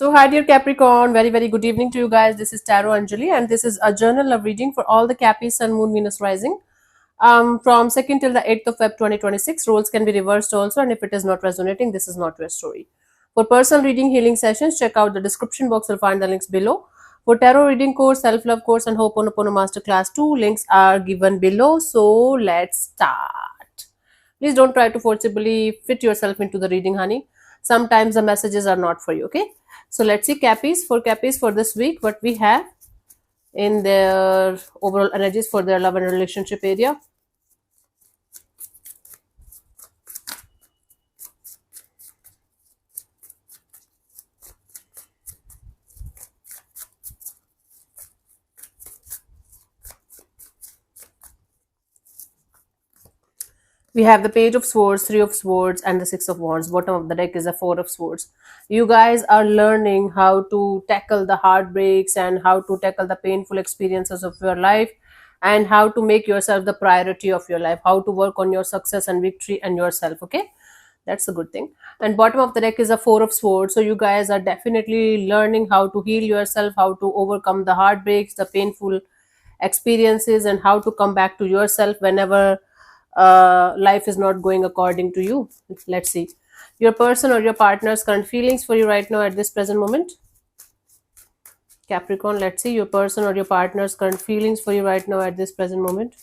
So, hi dear Capricorn, very good evening to you guys. This is Tarot Anjali, and this is a journal love reading for all the Capis, Sun, Moon, Venus rising. From 2nd till the 8th of Feb 2026, roles can be reversed also, and if it is not resonating, this is not your story. For personal reading healing sessions, check out the description box, you'll find the links below. For tarot reading course, self love course, and Ho'oponopono Masterclass 2, links are given below. So, let's start. Please don't try to forcibly fit yourself into the reading, honey. Sometimes the messages are not for you, okay? So let's see Capis for this week, what we have in their overall energies for their love and relationship area. We have the Page of Swords, Three of Swords, and the Six of Wands. Bottom of the deck is a Four of Swords. You guys are learning how to tackle the heartbreaks and how to tackle the painful experiences of your life and how to make yourself the priority of your life, how to work on your success and victory and yourself, okay? That's a good thing. And bottom of the deck is a Four of Swords. So you guys are definitely learning how to heal yourself, how to overcome the heartbreaks, the painful experiences, and how to come back to yourself whenever life is not going according to you. Let's see your person or your partner's current feelings for you right now at this present moment. Capricorn, let's see your person or your partner's current feelings for you right now at this present moment.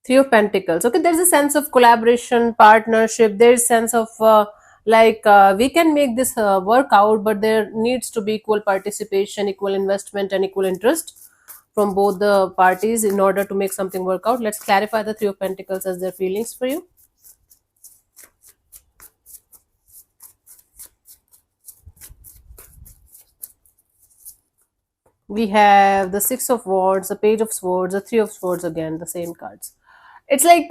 Three of Pentacles. Okay, there's a sense of collaboration, partnership. There's sense of we can make this work out, but there needs to be equal participation, equal investment, and equal interest from both the parties in order to make something work out. Let's clarify the Three of Pentacles as their feelings for you. We have the Six of Wands, the Page of Swords, the Three of Swords, again the same cards. It's like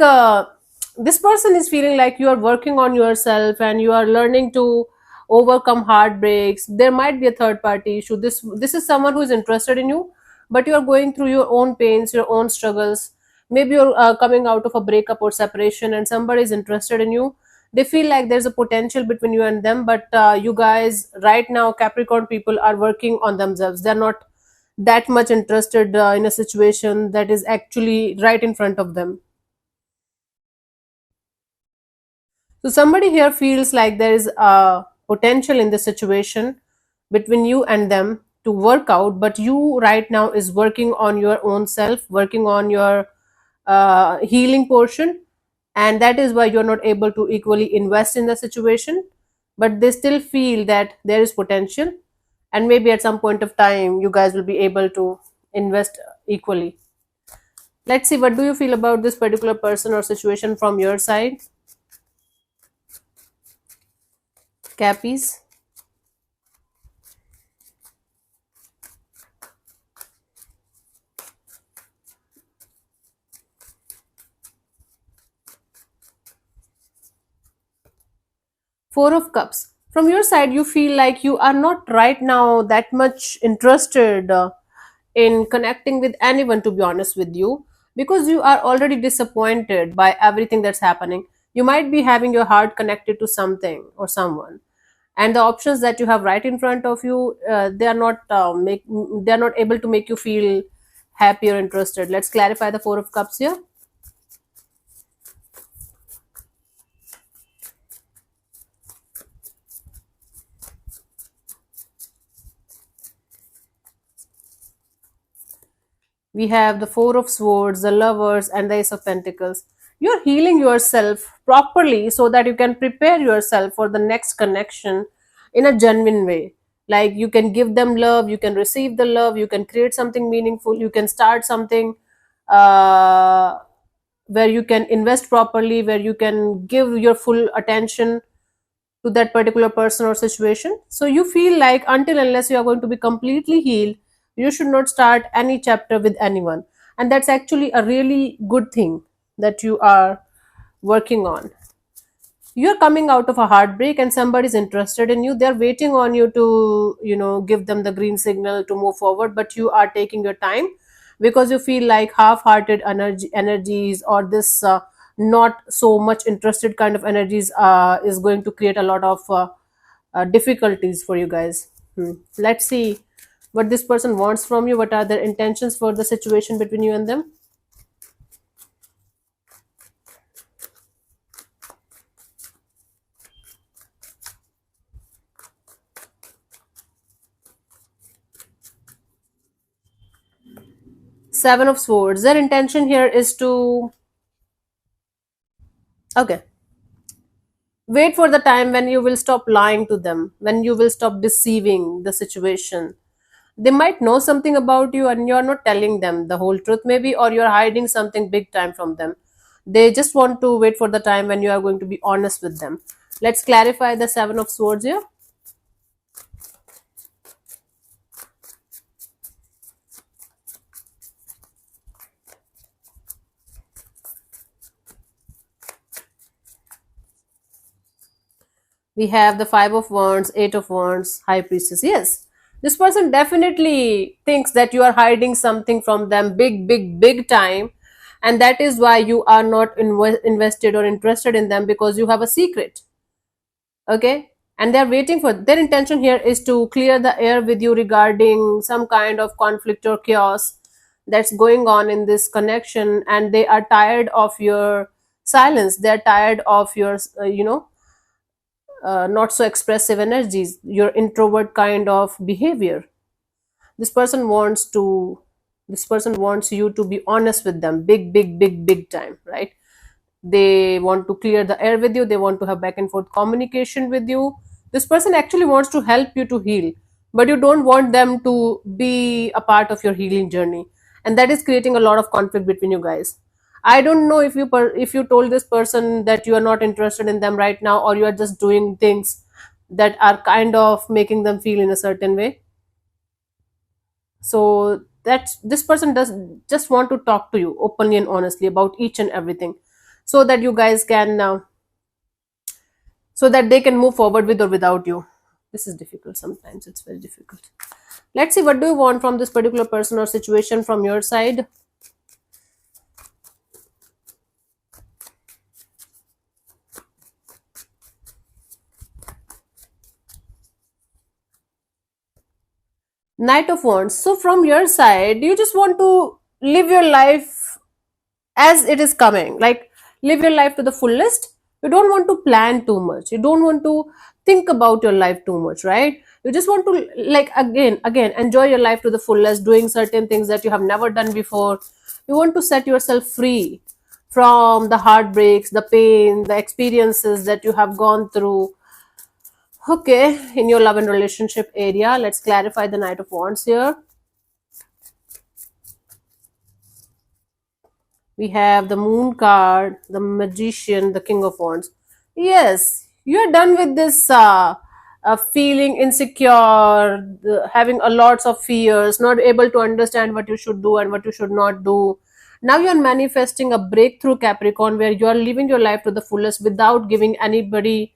this person is feeling like you are working on yourself and you are learning to overcome heartbreaks. There might be a third party issue. This is someone who is interested in you, but you are going through your own pains, your own struggles. Maybe you're coming out of a breakup or separation and somebody is interested in you. They feel like there's a potential between you and them, but you guys right now, Capricorn people, are working on themselves. They're not that much interested in a situation that is actually right in front of them. So somebody here feels like there is a potential in the situation between you and them to work out, but you right now is working on your own self, working on your healing portion, and that is why you're not able to equally invest in the situation. But they still feel that there is potential, and maybe at some point of time you guys will be able to invest equally. Let's see, what do you feel about this particular person or situation from your side, Cappies? Four of Cups. From your side, you feel like you are not right now that much interested in connecting with anyone, to be honest with you, because you are already disappointed by everything that's happening. You might be having your heart connected to something or someone, and the options that you have right in front of you, they are not able to make you feel happy or interested. Let's clarify the Four of Cups here. We have the Four of Swords, the Lovers, and the Ace of Pentacles. You're healing yourself properly so that you can prepare yourself for the next connection in a genuine way. Like you can give them love, you can receive the love, you can create something meaningful, you can start something uh, where you can invest properly, where you can give your full attention to that particular person or situation. So you feel like until unless you are going to be completely healed, you should not start any chapter with anyone. And that's actually a really good thing that you are working on. You're coming out of a heartbreak and somebody's interested in you. They're waiting on you to, give them the green signal to move forward, but you are taking your time because you feel like half-hearted energies, or this not so much interested kind of energies is going to create a lot of difficulties for you guys. Let's see what this person wants from you. What are their intentions for the situation between you and them? Seven of Swords. Their intention here is to, okay, wait for the time when you will stop lying to them, when you will stop deceiving the situation. They might know something about you and you're not telling them the whole truth, maybe, or you're hiding something big time from them. They just want to wait for the time when you are going to be honest with them. Let's clarify the Seven of Swords here. We have the Five of Wands, Eight of Wands, High Priestess. Yes, this person definitely thinks that you are hiding something from them, big, big, big time. And that is why you are not invested or interested in them, because you have a secret. Okay. And they're waiting for, their intention here is to clear the air with you regarding some kind of conflict or chaos that's going on in this connection. And they are tired of your silence. They're tired of your, not so expressive energies, your introvert kind of behavior. This person wants to, this person wants you to be honest with them, big, big, big, big time, right? They want to clear the air with you. They want to have back and forth communication with you. This person actually wants to help you to heal, but you don't want them to be a part of your healing journey, and that is creating a lot of conflict between you guys. I don't know if if you told this person that you are not interested in them right now, or you are just doing things that are kind of making them feel in a certain way. So that this person does just want to talk to you openly and honestly about each and everything, so that you guys can so that they can move forward with or without you. This is difficult, sometimes it's very difficult. Let's see, what do you want from this particular person or situation from your side? Knight of Wands. So from your side, you just want to live your life as it is coming, like live your life to the fullest. You don't want to plan too much, you don't want to think about your life too much, right? You just want to, like, again enjoy your life to the fullest, doing certain things that you have never done before. You want to set yourself free from the heartbreaks, the pain, the experiences that you have gone through. Okay, in your love and relationship area, let's clarify the Knight of Wands here. We have the Moon card, the Magician, the King of Wands. Yes, you're done with this feeling insecure, having a lots of fears, not able to understand what you should do and what you should not do. Now you're manifesting a breakthrough, Capricorn, where you are living your life to the fullest without giving anybody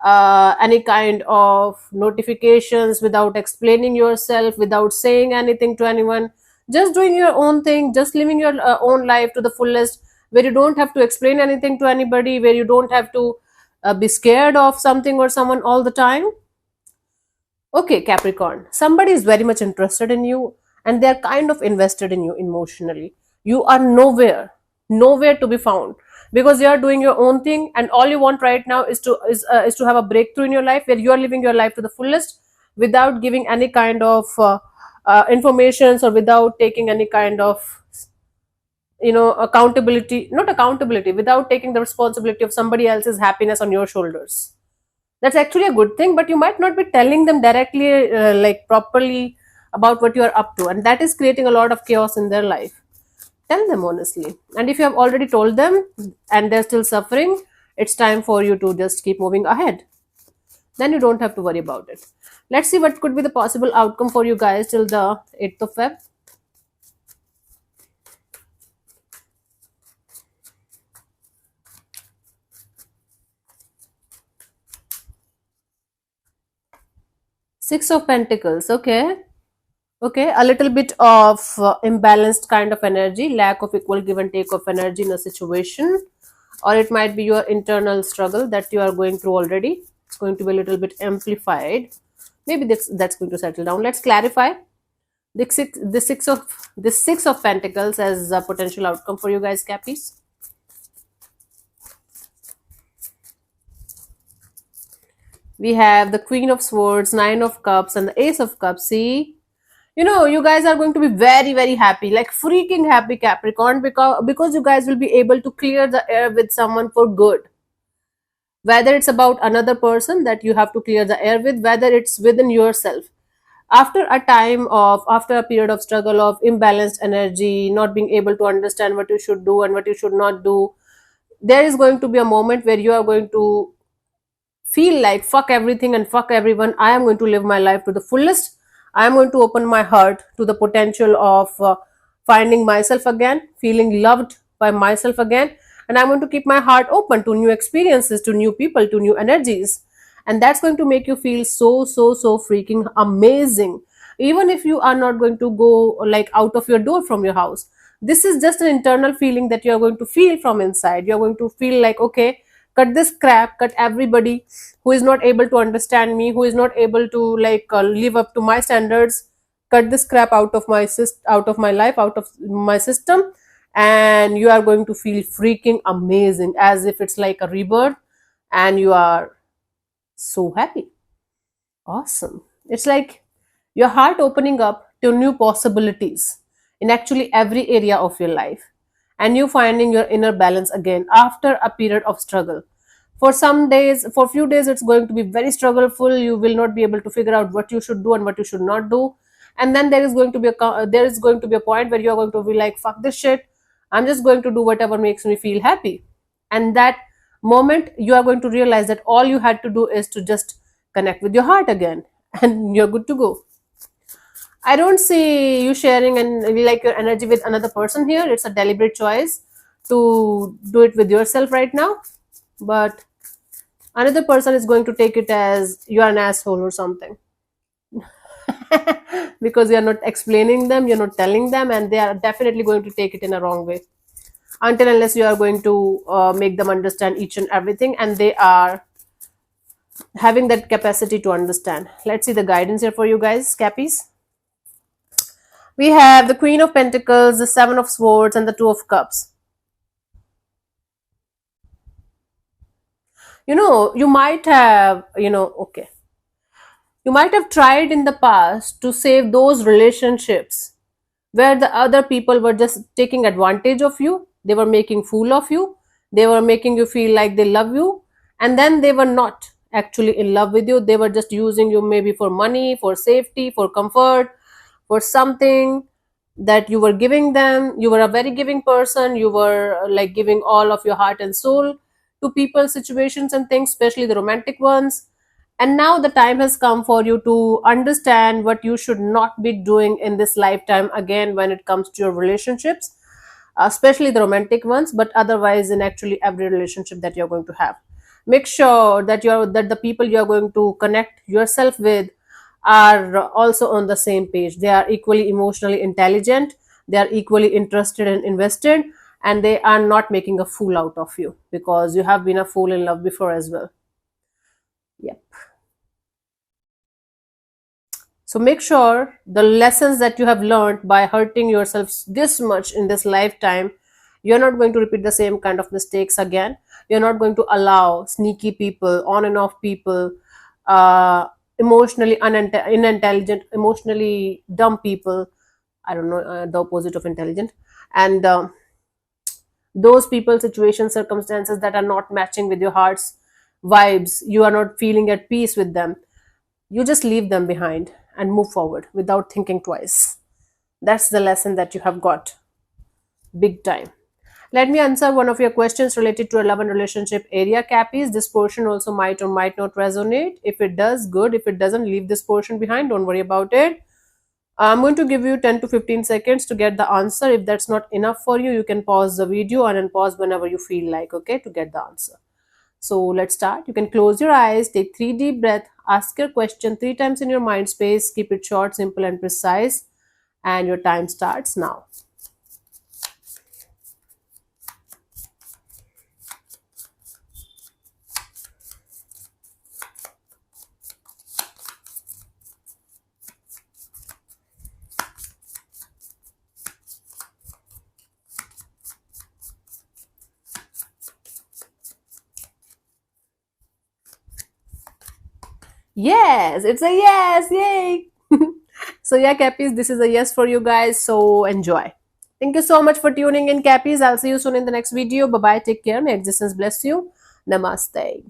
any kind of notifications, without explaining yourself, without saying anything to anyone, just doing your own thing, just living your own life to the fullest, where you don't have to explain anything to anybody, where you don't have to be scared of something or someone all the time. Okay, Capricorn, somebody is very much interested in you and they're kind of invested in you emotionally. You are nowhere to be found, because you are doing your own thing, and all you want right now is to have a breakthrough in your life where you are living your life to the fullest without giving any kind of informations, or without taking any kind of accountability, not accountability, without taking the responsibility of somebody else's happiness on your shoulders. That's actually a good thing, but you might not be telling them directly, like properly, about what you are up to, and that is creating a lot of chaos in their life. Tell them honestly, and if you have already told them and they're still suffering, it's time for you to just keep moving ahead. Then you don't have to worry about it. Let's see what could be the possible outcome for you guys till the 8th of Feb. Six of Pentacles. Okay. Okay, a little bit of imbalanced kind of energy, lack of equal give and take of energy in a situation, or it might be your internal struggle that you are going through already. It's going to be a little bit amplified. Maybe that's going to settle down. Let's clarify. The six of Pentacles as a potential outcome for you guys, Cappies. We have the Queen of Swords, Nine of Cups, and the Ace of Cups. See, you guys are going to be very, very happy, like freaking happy, Capricorn, because you guys will be able to clear the air with someone for good. Whether it's about another person that you have to clear the air with, whether it's within yourself. After a period of struggle, of imbalanced energy, not being able to understand what you should do and what you should not do, there is going to be a moment where you are going to feel like fuck everything and fuck everyone. I am going to live my life to the fullest. I am going to open my heart to the potential of finding myself again, feeling loved by myself again, and I'm going to keep my heart open to new experiences, to new people, to new energies. And that's going to make you feel so, so, so freaking amazing. Even if you are not going to go like out of your door from your house, this is just an internal feeling that you are going to feel from inside. You're going to feel like, okay, cut this crap, cut everybody who is not able to understand me, who is not able to live up to my standards. Cut this crap out of my life, out of my system, and you are going to feel freaking amazing, as if it's like a rebirth, and you are so happy. Awesome. It's like your heart opening up to new possibilities in actually every area of your life, and you finding your inner balance again after a period of struggle. For few days, it's going to be very struggleful. You will not be able to figure out what you should do and what you should not do. And then there is going to be a point where you're going to be like, fuck this shit. I'm just going to do whatever makes me feel happy. And that moment, you are going to realize that all you had to do is to just connect with your heart again, and you're good to go. I don't see you sharing and like your energy with another person here. It's a deliberate choice to do it with yourself right now. But another person is going to take it as you are an asshole or something. Because you're not explaining them, you're not telling them, and they are definitely going to take it in a wrong way. Until unless you are going to make them understand each and everything, and they are having that capacity to understand. Let's see the guidance here for you guys, Cappies. We have the Queen of Pentacles, the Seven of Swords, and the Two of Cups. You might have, okay. You might have tried in the past to save those relationships where the other people were just taking advantage of you. They were making fool of you. They were making you feel like they love you. And then they were not actually in love with you. They were just using you maybe for money, for safety, for comfort, for something that you were giving them. You were a very giving person. You were like giving all of your heart and soul to people, situations, and things, especially the romantic ones. And now the time has come for you to understand what you should not be doing in this lifetime again when it comes to your relationships, especially the romantic ones, but otherwise in actually every relationship that you're going to have. Make sure that the people you're going to connect yourself with are also on the same page. They are equally emotionally intelligent, they are equally interested and invested, and they are not making a fool out of you, because you have been a fool in love before as well. Yep. So make sure the lessons that you have learned by hurting yourself this much in this lifetime, you're not going to repeat the same kind of mistakes again. You're not going to allow sneaky people, on and off people, emotionally unintelligent, emotionally dumb people. I don't know, the opposite of intelligent. And those people, situations, circumstances that are not matching with your heart's vibes, you are not feeling at peace with them. You just leave them behind and move forward without thinking twice. That's the lesson that you have got. Big time. Let me answer one of your questions related to a love and relationship area, Cappies. This portion also might or might not resonate. If it does, good. If it doesn't, leave this portion behind. Don't worry about it. I'm going to give you 10 to 15 seconds to get the answer. If that's not enough for you, you can pause the video and then pause whenever you feel like, okay, to get the answer. So let's start. You can close your eyes, take 3 deep breaths, ask your question 3 times in your mind space, keep it short, simple, and precise. And your time starts now. Yes, it's a yes, yay! So yeah, Cappies, this is a yes for you guys. So enjoy. Thank you so much for tuning in, Cappies. I'll see you soon in the next video. Bye bye. Take care. May existence bless you. Namaste.